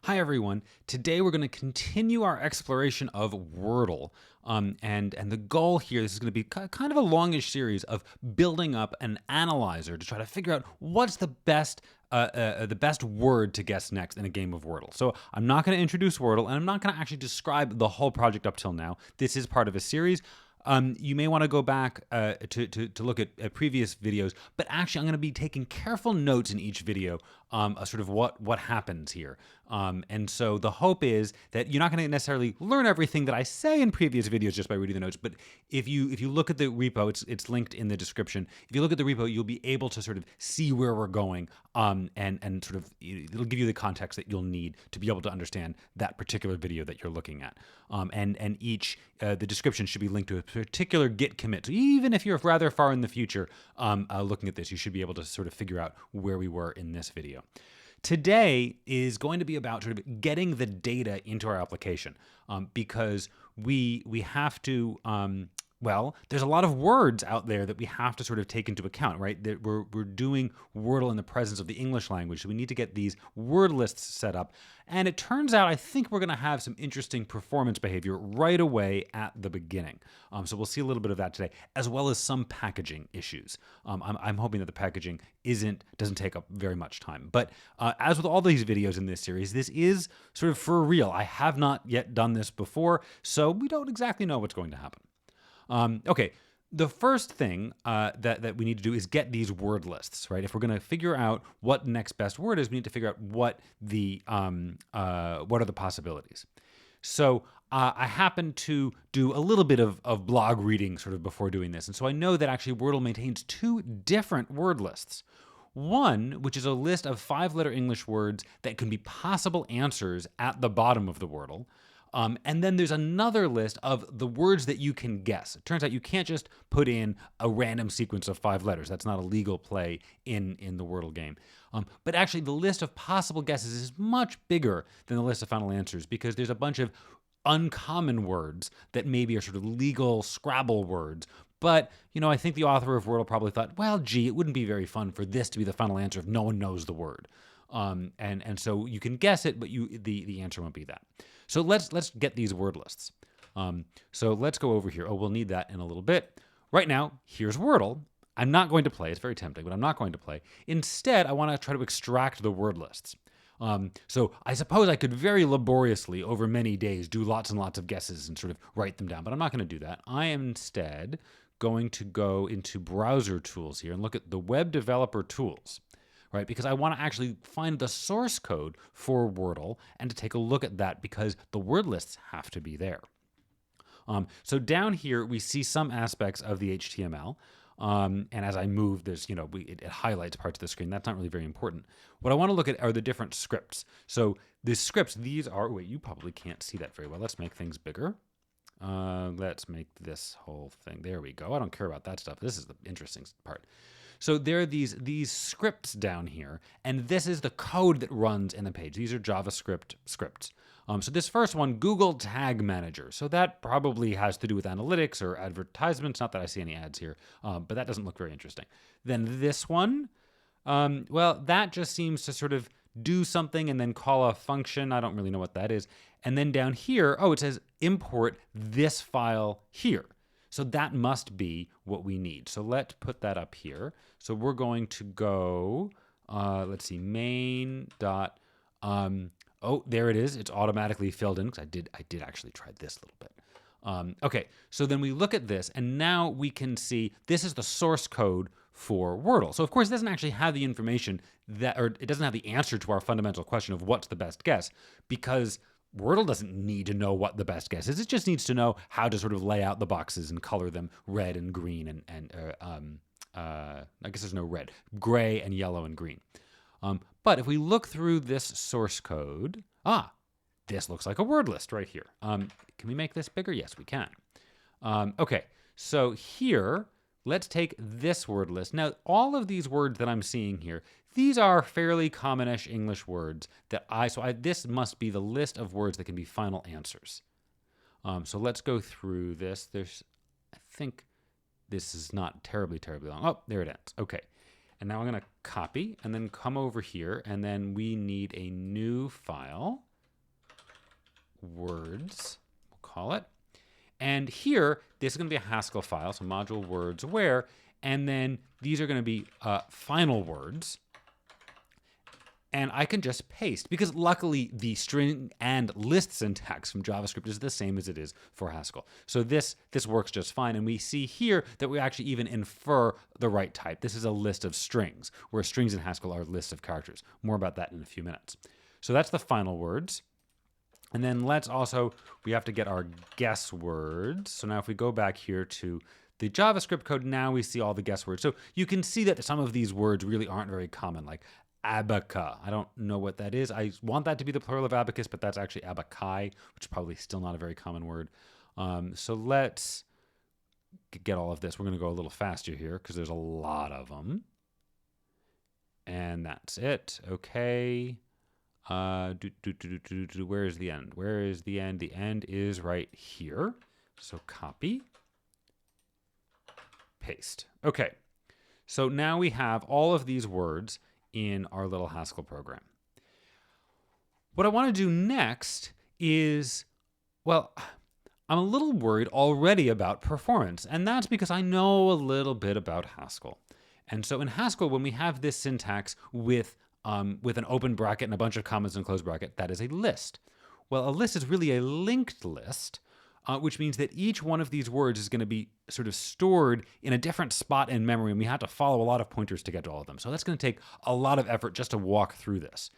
Hi everyone. Today we're going to continue our exploration of Wordle. And the goal here, this is going to be kind of a longish series of building up an analyzer to try to figure out what's the best word to guess next in a game of Wordle. So I'm not going to introduce Wordle, and I'm not going to actually describe the whole project up till now. This is part of a series. You may want to go back to look at previous videos, but actually I'm going to be taking careful notes in each video, sort of what happens here. And so the hope is that you're not going to necessarily learn everything that I say in previous videos just by reading the notes, but if you look at the repo, it's linked in the description. If you look at the repo, you'll be able to sort of see where we're going, and sort of it'll give you the context that you'll need to be able to understand that particular video that you're looking at. And each the description should be linked to a particular Git commit. So even if you're rather far in the future looking at this, you should be able to sort of figure out where we were in this video. Today is going to be about sort of getting the data into our application, because we have to, well, there's a lot of words out there that we have to sort of take into account, right? That we're doing Wordle in the presence of the English language, so we need to get these word lists set up. And it turns out I think we're going to have some interesting performance behavior right away at the beginning. So we'll see a little bit of that today, as well as some packaging issues. I'm hoping that the packaging doesn't take up very much time. But as with all these videos in this series, this is sort of for real. I have not yet done this before, so we don't exactly know what's going to happen. Okay, the first thing that we need to do is get these word lists, right? If we're going to figure out what the next best word is, we need to figure out what are the possibilities. So I happen to do a little bit of blog reading sort of before doing this, and so I know that actually Wordle maintains two different word lists. One, which is a list of 5-letter English words that can be possible answers at the bottom of the Wordle. And then there's another list of the words that you can guess. It turns out you can't just put in a random sequence of 5 letters. That's not a legal play in the Wordle game. But actually, the list of possible guesses is much bigger than the list of final answers, because there's a bunch of uncommon words that maybe are sort of legal Scrabble words. But, you know, I think the author of Wordle probably thought, well, gee, it wouldn't be very fun for this to be the final answer if no one knows the word. And so you can guess it, but the answer won't be that. So let's get these word lists. So let's go over here. Oh, we'll need that in a little bit. Right now, here's Wordle. I'm not going to play. It's very tempting, but I'm not going to play. Instead, I want to try to extract the word lists. So I suppose I could very laboriously, over many days, do lots and lots of guesses and sort of write them down, but I'm not going to do that. I am instead going to go into browser tools here and look at the web developer tools. Right, because I want to actually find the source code for Wordle and to take a look at that, because the word lists have to be there. So down here, we see some aspects of the HTML. And as I move, there's, it highlights parts of the screen. That's not really very important. What I want to look at are the different scripts. So the scripts, these are, wait, you probably can't see that very well. Let's make things bigger. Let's make this whole thing. There we go. I don't care about that stuff. This is the interesting part. So there are these scripts down here, and this is the code that runs in the page. These are JavaScript scripts. So this first one, Google Tag Manager. So that probably has to do with analytics or advertisements. Not that I see any ads here, but that doesn't look very interesting. Then this one, well, that just seems to sort of do something and then call a function. I don't really know what that is. And then down here, oh, it says import this file here. So that must be what we need. So let's put that up here. So we're going to go, let's see, main dot, oh, there it is. It's automatically filled in, because I did actually try this a little bit. Okay, so then we look at this, and now we can see this is the source code for Wordle. So of course it doesn't actually have the information that, or it doesn't have the answer to our fundamental question of what's the best guess, because Wordle doesn't need to know what the best guess is. It just needs to know how to sort of lay out the boxes and color them red and green and I guess there's no red, gray and yellow and green. But if we look through this source code, this looks like a word list right here. Can we make this bigger? Yes, we can. Okay, so here, let's take this word list. Now, all of these words that I'm seeing here, these are fairly commonish English words that this must be the list of words that can be final answers. So let's go through this. I think this is not terribly long. Oh, there it ends. Okay. And now I'm going to copy and then come over here, and then we need a new file. words, we'll call it. And here, this is going to be a Haskell file, so module words where, and then these are going to be final words. And I can just paste, because luckily the string and list syntax from JavaScript is the same as it is for Haskell. So this works just fine. And we see here that we actually even infer the right type. This is a list of strings, where strings in Haskell are lists of characters. More about that in a few minutes. So that's the final words. And then we have to get our guess words. So now if we go back here to the JavaScript code, now we see all the guess words. So you can see that some of these words really aren't very common, like abaca. I don't know what that is. I want that to be the plural of abacus, but that's actually abaci, which is probably still not a very common word. So let's get all of this. We're going to go a little faster here because there's a lot of them. And that's it. Okay. Where is the end? Where is the end? The end is right here. So copy, paste. Okay. So now we have all of these words in our little Haskell program. What I want to do next is, well, I'm a little worried already about performance, and that's because I know a little bit about Haskell. And so in Haskell, when we have this syntax with an open bracket and a bunch of commas and closed bracket, that is a list. Well, a list is really a linked list, which means that each one of these words is going to be sort of stored in a different spot in memory, and we have to follow a lot of pointers to get to all of them. So that's going to take a lot of effort just to walk through this.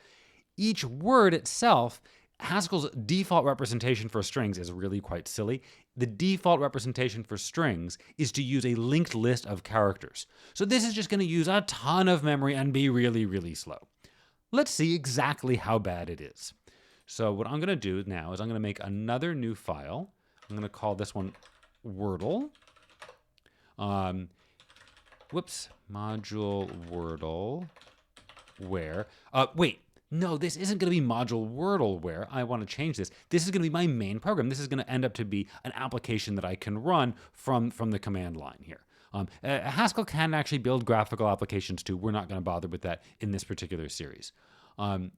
Each word itself, Haskell's default representation for strings is really quite silly. The default representation for strings is to use a linked list of characters. So this is just going to use a ton of memory and be really, really slow. Let's see exactly how bad it is. So what I'm going to do now is I'm going to make another new file. I'm going to call this one Wordle. Module Wordle where. Wait, no, this isn't going to be module Wordle where. I want to change this. This is going to be my main program. This is going to end up to be an application that I can run from the command line here. Haskell can actually build graphical applications too. We're not going to bother with that in this particular series.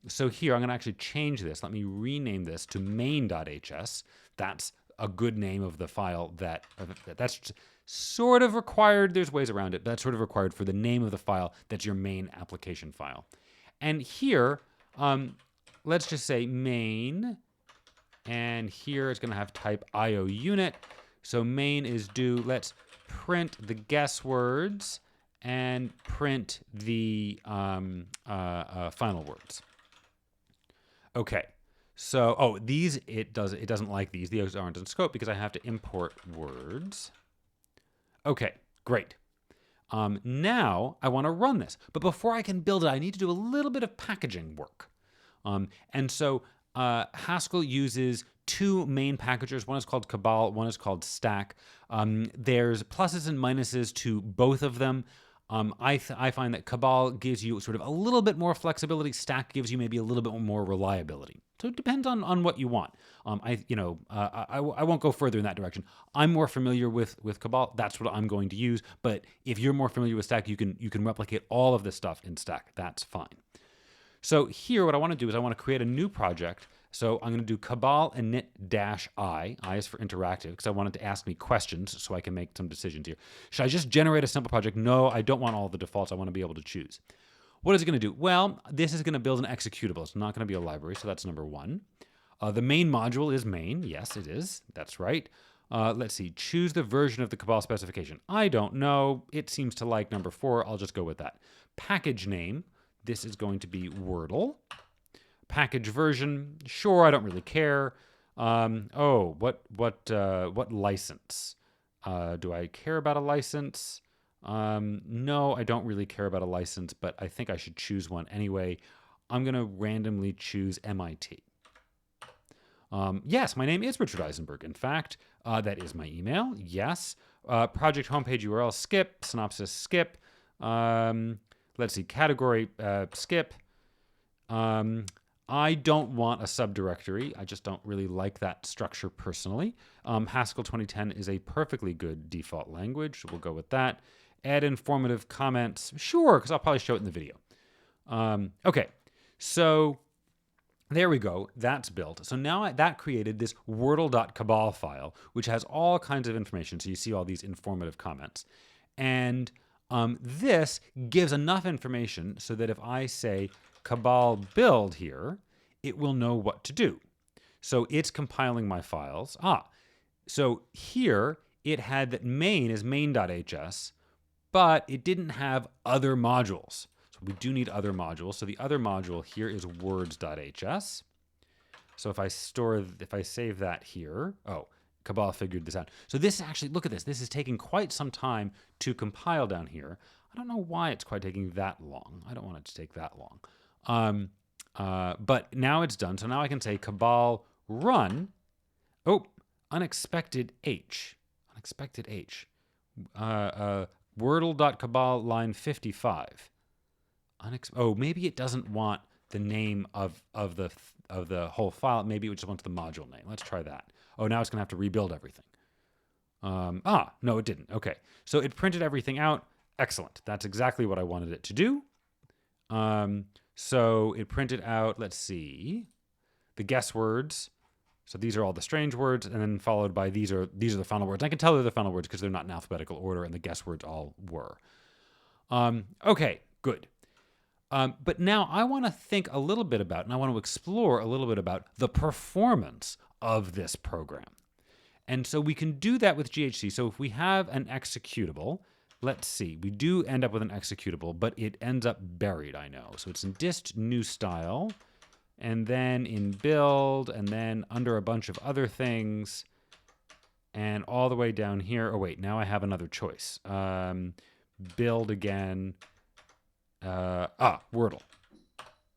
So here, I'm going to actually change this. Let me rename this to main.hs. That's a good name of the file that's sort of required. There's ways around it, but that's sort of required for the name of the file that's your main application file. And here, let's just say main, and here it's going to have type IO unit. So main is do, let's print the guess words and print the final words. Okay. So, it doesn't like these. These aren't in scope because I have to import words. Okay, great. Now I want to run this, but before I can build it, I need to do a little bit of packaging work. And so Haskell uses two main packagers. One is called Cabal, one is called Stack. There's pluses and minuses to both of them. I find that Cabal gives you sort of a little bit more flexibility. Stack gives you maybe a little bit more reliability. So it depends on what you want. I won't go further in that direction. I'm more familiar with Cabal. That's what I'm going to use. But if you're more familiar with Stack, you can replicate all of this stuff in Stack. That's fine. So here, what I want to do is I want to create a new project. So I'm going to do cabal init-i. I is for interactive because I wanted to ask me questions so I can make some decisions here. Should I just generate a simple project? No, I don't want all the defaults. I want to be able to choose. What is it going to do? Well, this is going to build an executable. It's not going to be a library, so that's number one. The main module is main. Yes, it is. That's right. Let's see. Choose the version of the Cabal specification. I don't know. It seems to like number 4. I'll just go with that. Package name. This is going to be Wordle. Package version. Sure, I don't really care. What license? Do I care about a license? No, I don't really care about a license, but I think I should choose one anyway. I'm going to randomly choose MIT. Yes, my name is Richard Eisenberg. In fact, that is my email. Yes. Project homepage URL skip. Synopsis skip. Let's see. Category skip. I don't want a subdirectory. I just don't really like that structure personally. Haskell 2010 is a perfectly good default language. We'll go with that. Add informative comments. Sure, because I'll probably show it in the video. Okay, so There we go. That's built. So now that created this wordle.cabal file, which has all kinds of information. So you see all these informative comments. And this gives enough information so that if I say cabal build here, it will know what to do. So it's compiling my files. So here it had that main is main.hs, but it didn't have other modules. So we do need other modules. So the other module here is words.hs. So if I save that here, Cabal figured this out. So this actually, look at this. This is taking quite some time to compile down here. I don't know why it's quite taking that long. I don't want it to take that long. But now it's done. So now I can say cabal run. Unexpected H. Unexpected H. Wordle.cabal line 55. Maybe it doesn't want the name of the whole file. Maybe it just wants the module name. Let's try that. Now it's going to have to rebuild everything. No, it didn't. Okay. So it printed everything out. Excellent. That's exactly what I wanted it to do. So it printed out, let's see, the guess words. So these are all the strange words, and then followed by these are the final words. I can tell they're the final words because they're not in alphabetical order, and the guess words all were. Okay, good. But now I want to think a little bit about, and I want to explore a little bit about the performance of this program. And so we can do that with GHC. So if we have an executable, let's see, we do end up with an executable, but it ends up buried, I know. So it's in dist new style, and then in build, and then under a bunch of other things, and all the way down here. Now I have another choice. Build again. Wordle.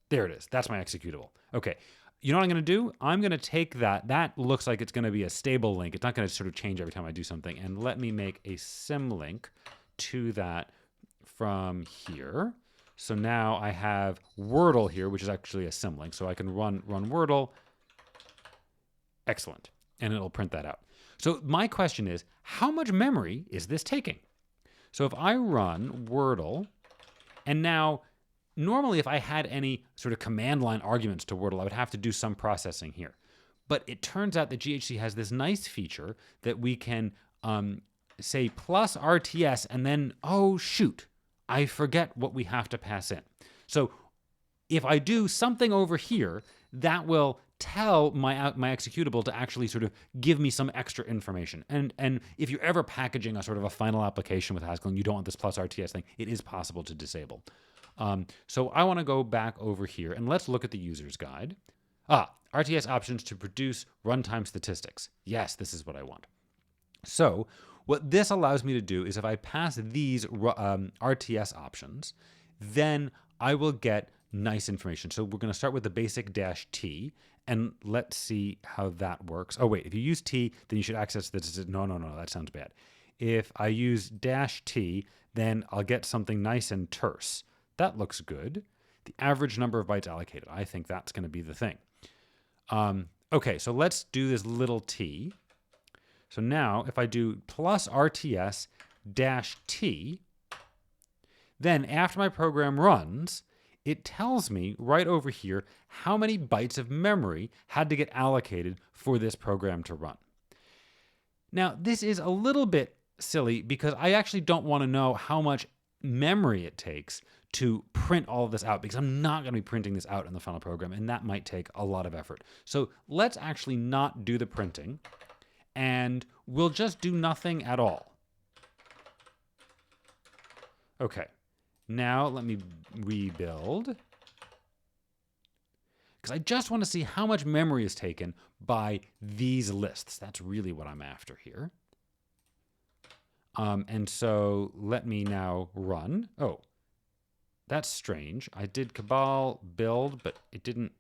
There it is. That's my executable. Okay. You know what I'm going to do? I'm going to take that. That looks like it's going to be a stable link. It's not going to sort of change every time I do something. And let me make a symlink to that from here. So now I have Wordle here, which is actually a symlink. So I can run Wordle. Excellent. And it'll print that out. So my question is, how much memory is this taking? So if I run Wordle, and now normally if I had any sort of command line arguments to Wordle, I would have to do some processing here. But it turns out that GHC has this nice feature that we can say plus RTS and then, I forget what we have to pass in. So if I do something over here, that will tell my executable to actually sort of give me some extra information. And if you're ever packaging a sort of a final application with Haskell and you don't want this plus RTS thing, it is possible to disable. So I want to go back over here and let's look at the user's guide. RTS options to produce runtime statistics. Yes, this is what I want. So what this allows me to do is if I pass these RTS options, then I will get nice information. So we're going to start with the basic -t, and let's see how that works. If you use T, then you should access this. No, that sounds bad. If I use -t, then I'll get something nice and terse. That looks good. The average number of bytes allocated. I think that's going to be the thing. Okay, so let's do this little t. So now if I do plus RTS -t, then after my program runs, it tells me right over here how many bytes of memory had to get allocated for this program to run. Now, this is a little bit silly because I actually don't want to know how much memory it takes to print all of this out because I'm not going to be printing this out in the final program, and that might take a lot of effort. So let's actually not do the printing, and we'll just do nothing at all. Okay. Now let me rebuild, because I just want to see how much memory is taken by these lists. That's really what I'm after here. And so let me now run. That's strange. I did cabal build, but it didn't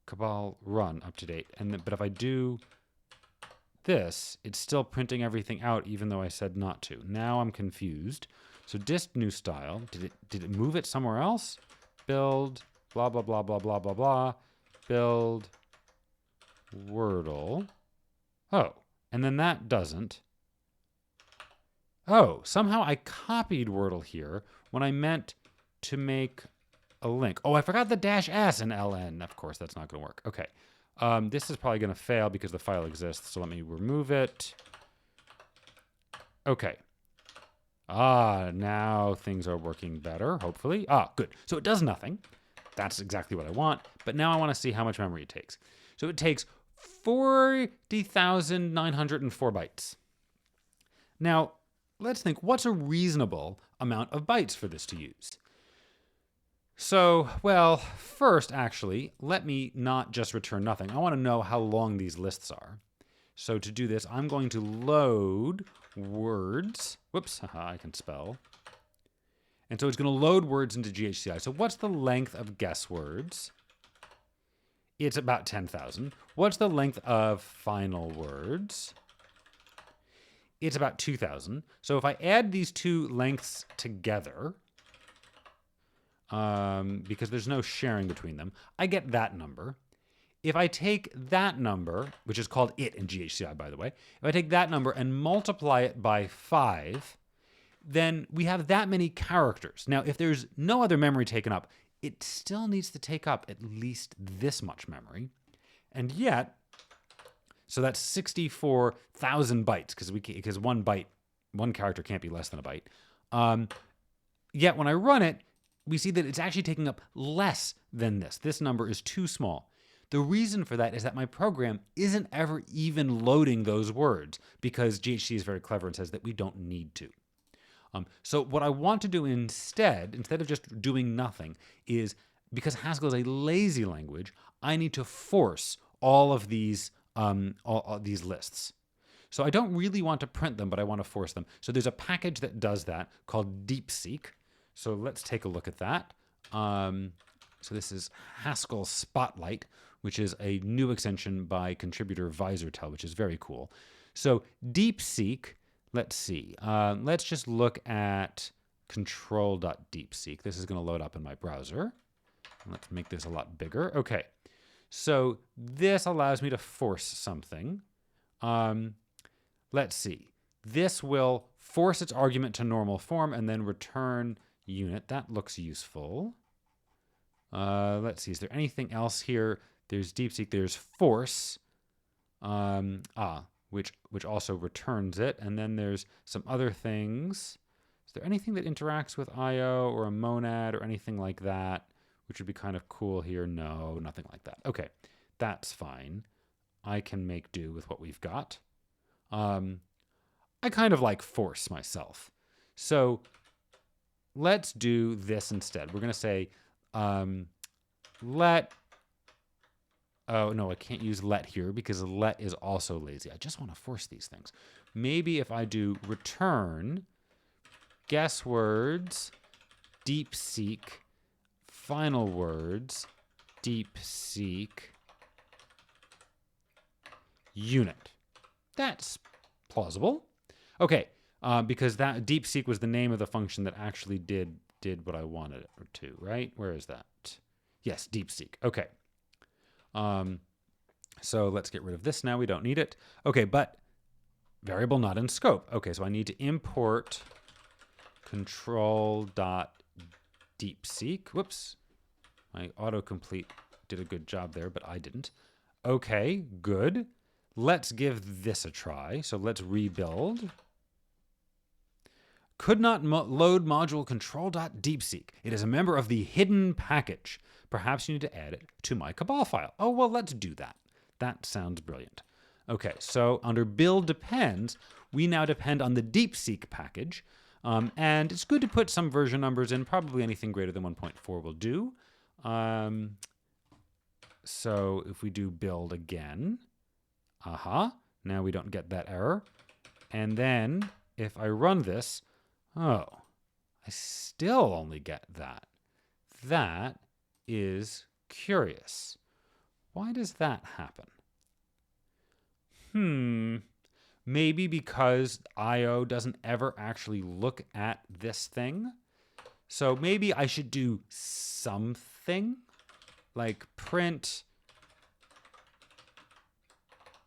cabal run up to date. But if I do this, it's still printing everything out, even though I said not to. Now I'm confused. So dist new style, did it move it somewhere else? Build, blah, blah, blah, blah, blah, blah, blah. Build Wordle. And then that doesn't. Somehow I copied Wordle here when I meant to make a link. Oh, I forgot the -s in ln. Of course, that's not going to work. Okay. This is probably going to fail because the file exists. So let me remove it. Okay. Now things are working better, hopefully. Good. So it does nothing. That's exactly what I want. But now I want to see how much memory it takes. So it takes 40,904 bytes. Now, let's think, what's a reasonable amount of bytes for this to use? So, well, first, actually, let me not just return nothing. I want to know how long these lists are. So to do this, I'm going to load words. Whoops, I can spell. And so it's going to load words into GHCI. So what's the length of guess words? It's about 10,000. What's the length of final words? It's about 2,000. So if I add these two lengths together, because there's no sharing between them, I get that number. If I take that number, which is called it in GHCI, by the way, if I take that number and multiply it by 5, then we have that many characters. Now, if there's no other memory taken up, it still needs to take up at least this much memory. And yet, so that's 64,000 bytes, because one character can't be less than a byte. Yet when I run it, we see that it's actually taking up less than this. This number is too small. The reason for that is that my program isn't ever even loading those words, because GHC is very clever and says that we don't need to. So what I want to do instead of just doing nothing, is because Haskell is a lazy language, I need to force all of these lists. So I don't really want to print them, but I want to force them. So there's a package that does that called DeepSeek. So let's take a look at that. So this is Haskell Spotlight, which is a new extension by contributor VisorTel, which is very cool. So DeepSeek, let's see. Let's just look at control.deepseek. This is going to load up in my browser. Let's make this a lot bigger. Okay. So this allows me to force something. Let's see. This will force its argument to normal form and then return unit. That looks useful. Let's see. Is there anything else here? There's DeepSeek. There's force, which also returns it. And then there's some other things. Is there anything that interacts with IO or a monad or anything like that, which would be kind of cool here? No, nothing like that. Okay, that's fine. I can make do with what we've got. I kind of like force myself. So let's do this instead. We're going to say let. Oh, no, I can't use let here because let is also lazy. I just want to force these things. Maybe if I do return guess words, DeepSeek, final words, DeepSeek, unit. That's plausible. Okay, because that DeepSeek was the name of the function that actually did what I wanted it to, right? Where is that? Yes, DeepSeek. Okay. So let's get rid of this now. We don't need it. Okay, but variable not in scope. Okay, so I need to import control.deepseek. Whoops. My autocomplete did a good job there, but I didn't. Okay, good. Let's give this a try. So let's rebuild. Could not load module control.deepseek. It is a member of the hidden package. Perhaps you need to add it to my cabal file. Oh, well, let's do that. That sounds brilliant. Okay, so under build depends, we now depend on the DeepSeek package. And it's good to put some version numbers in. Probably anything greater than 1.4 will do. So if we do build again, now we don't get that error. And then if I run this, oh, I still only get that. That is curious. Why does that happen? Maybe because IO doesn't ever actually look at this thing. So maybe I should do something like print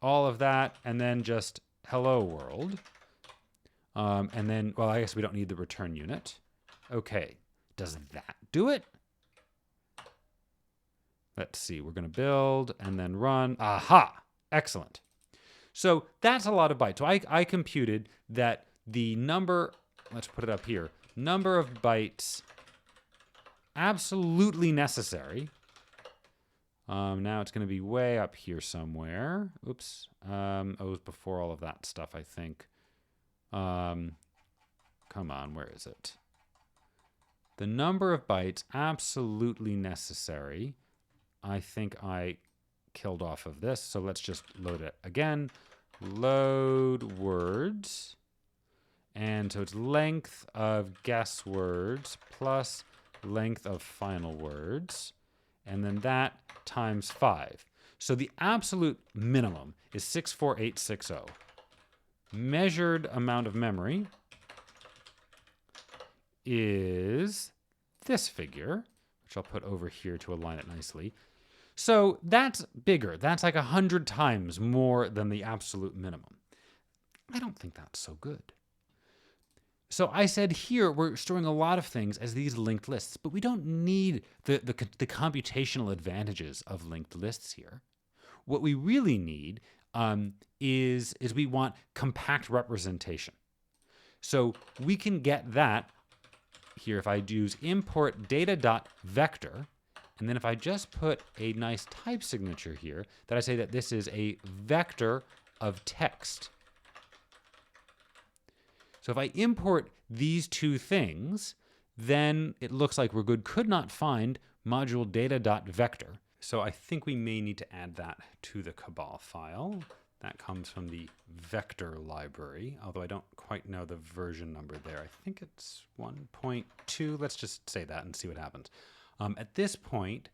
all of that and then just hello world. And then, well, I guess we don't need the return unit. Okay, does that do it? Let's see, we're going to build and then run. Aha! Excellent. So that's a lot of bytes. So I computed that the number, let's put it up here, number of bytes absolutely necessary. Now it's going to be way up here somewhere. Oops. It was before all of that stuff, I think. Come on, where is it? The number of bytes absolutely necessary. I think I killed off of this, so let's just load it again. Load words. And so it's length of guess words plus length of final words. And then that times 5. So the absolute minimum is 64860. Measured amount of memory is this figure, which I'll put over here to align it nicely. So that's bigger. That's like 100 times more than the absolute minimum. I don't think that's so good. So I said here we're storing a lot of things as these linked lists, but we don't need the computational advantages of linked lists here. What we really need is we want compact representation. So we can get that here if I use import data.vector, and then if I just put a nice type signature here, that I say that this is a vector of text. So if I import these two things, then it looks like we're good. Could not find module data.vector. So I think we may need to add that to the cabal file. That comes from the vector library, although I don't quite know the version number there. I think it's 1.2. Let's just say that and see what happens. At this point,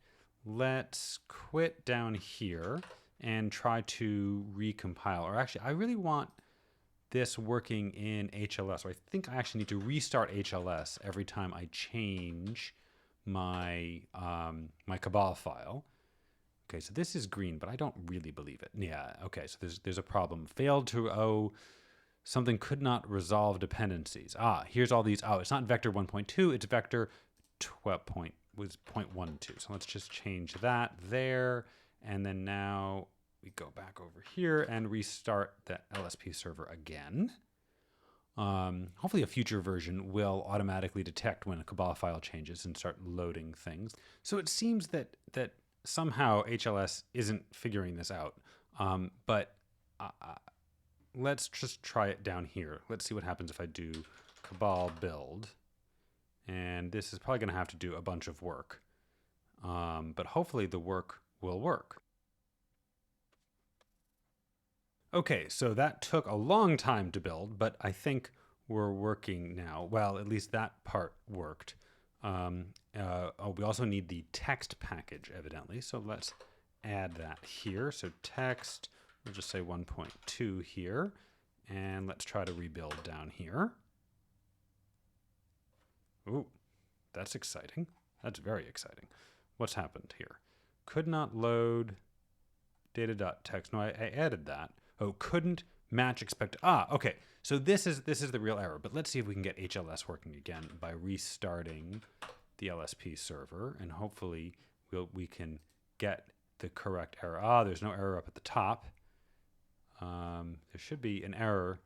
let's quit down here and try to recompile. Or actually, I really want this working in HLS. So I think I actually need to restart HLS every time I change my my cabal file. Okay, so this is green, but I don't really believe it. Yeah, okay, so there's a problem. Failed to something could not resolve dependencies. Here's all these. It's not vector 1.2, it's vector 0.12. So let's just change that there. And then now we go back over here and restart the LSP server again. Hopefully a future version will automatically detect when a cabal file changes and start loading things. So it seems that somehow HLS isn't figuring this out. But let's just try it down here. Let's see what happens if I do cabal build. And this is probably going to have to do a bunch of work. But hopefully the work will work. Okay, so that took a long time to build, but I think we're working now. Well, at least that part worked. We also need the text package, evidently. So let's add that here. So text, we'll just say 1.2 here. And let's try to rebuild down here. Ooh, that's exciting. That's very exciting. What's happened here? Could not load data.text. No, I added that. Oh, couldn't match expect. Okay. So this is the real error. But let's see if we can get HLS working again by restarting the LSP server, and hopefully we can get the correct error. There's no error up at the top. There should be an error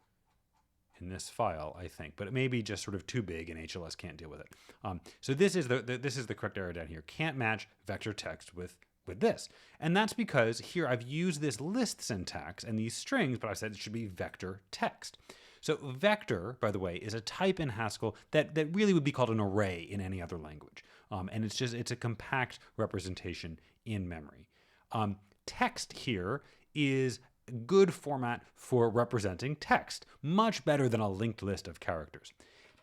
in this file, I think, but it may be just sort of too big and HLS can't deal with it. So this is the correct error down here. Can't match vector text with this. And that's because here I've used this list syntax and these strings, but I said it should be vector text. So vector, by the way, is a type in Haskell that really would be called an array in any other language. And it's a compact representation in memory. Text here is a good format for representing text, much better than a linked list of characters.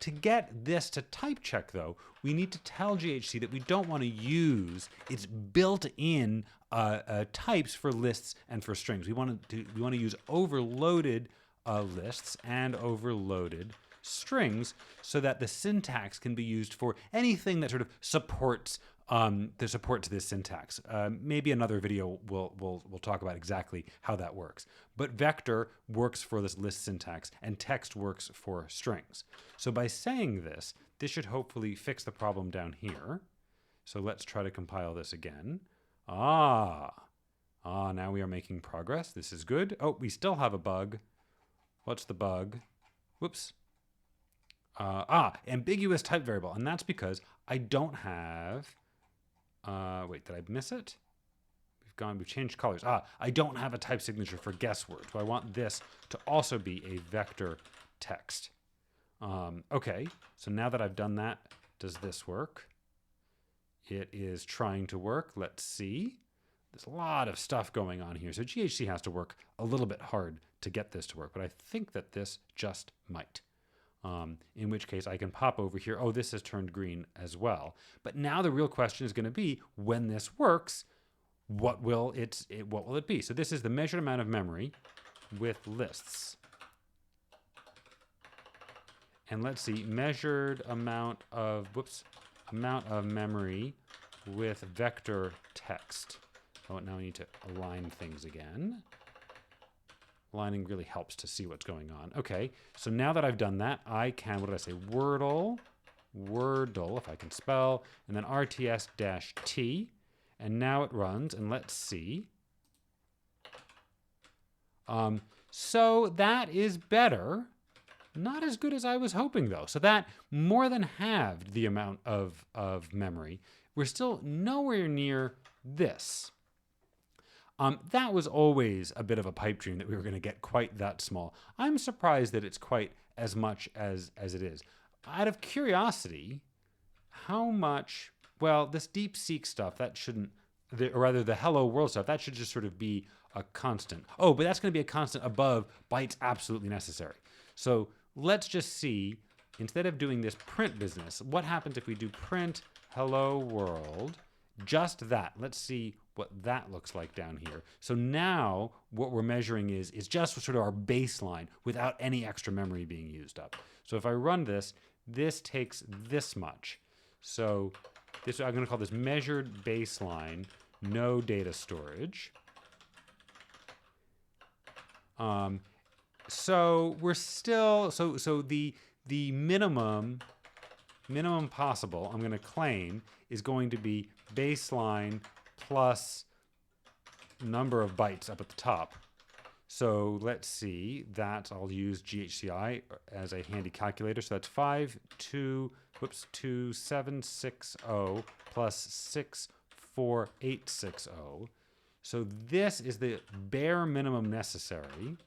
To get this to type check, though, we need to tell GHC that we don't want to use its built-in types for lists and for strings. We want to use overloaded lists and overloaded strings so that the syntax can be used for anything that sort of supports this syntax. Maybe another video we'll talk about exactly how that works. But vector works for this list syntax and text works for strings. So by saying this should hopefully fix the problem down here. So let's try to compile this again. Now we are making progress. This is good. Oh, we still have a bug. What's the bug? Whoops. Ambiguous type variable. And that's because I don't have, wait, did I miss it? We've changed colors. I don't have a type signature for guess word. So I want this to also be a vector text. Okay, so now that I've done that, does this work? It is trying to work. Let's see. There's a lot of stuff going on here. So GHC has to work a little bit hard to get this to work, but I think that this just might. In which case I can pop over here. Oh, this has turned green as well. But now the real question is going to be, when this works, what will it be? So this is the measured amount of memory with lists. And let's see, measured amount of memory with vector text. Oh, now we need to align things again. Aligning really helps to see what's going on. Okay, so now that I've done that, I can, what did I say? Wordle, if I can spell, and then RTS-T, and now it runs, and let's see. So that is better. Not as good as I was hoping, though. So that more than halved the amount of memory. We're still nowhere near this. That was always a bit of a pipe dream that we were going to get quite that small. I'm surprised that it's quite as much as it is. Out of curiosity, how much, well, this DeepSeek stuff, that shouldn't, or rather the hello world stuff, that should just sort of be a constant. Oh, but that's going to be a constant above bytes absolutely necessary. So let's just see, instead of doing this print business, what happens if we do print hello world, just that. Let's see what that looks like down here. So now what we're measuring is just sort of our baseline without any extra memory being used up. So if I run this, this takes this much. So this, I'm going to call this measured baseline, no data storage. So we're still, so the minimum possible, I'm going to claim, is going to be baseline plus number of bytes up at the top. So let's see, that I'll use GHCI as a handy calculator. So that's 2760 plus 64860. So this is the bare minimum necessary,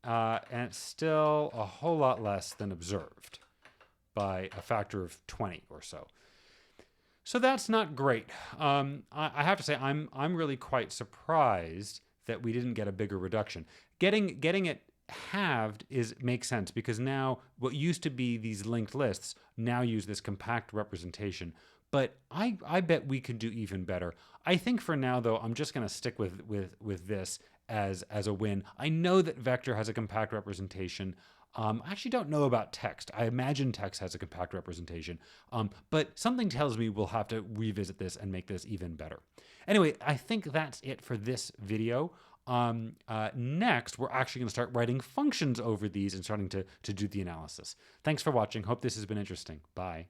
and it's still a whole lot less than observed by a factor of 20 or so. So that's not great. I have to say, I'm really quite surprised that we didn't get a bigger reduction. Getting it halved makes sense, because now what used to be these linked lists now use this compact representation. But I bet we could do even better. I think for now, though, I'm just going to stick with this as a win. I know that vector has a compact representation. I actually don't know about text. I imagine text has a compact representation, but something tells me we'll have to revisit this and make this even better. Anyway, I think that's it for this video. Next, we're actually going to start writing functions over these and starting to do the analysis. Thanks for watching. Hope this has been interesting. Bye.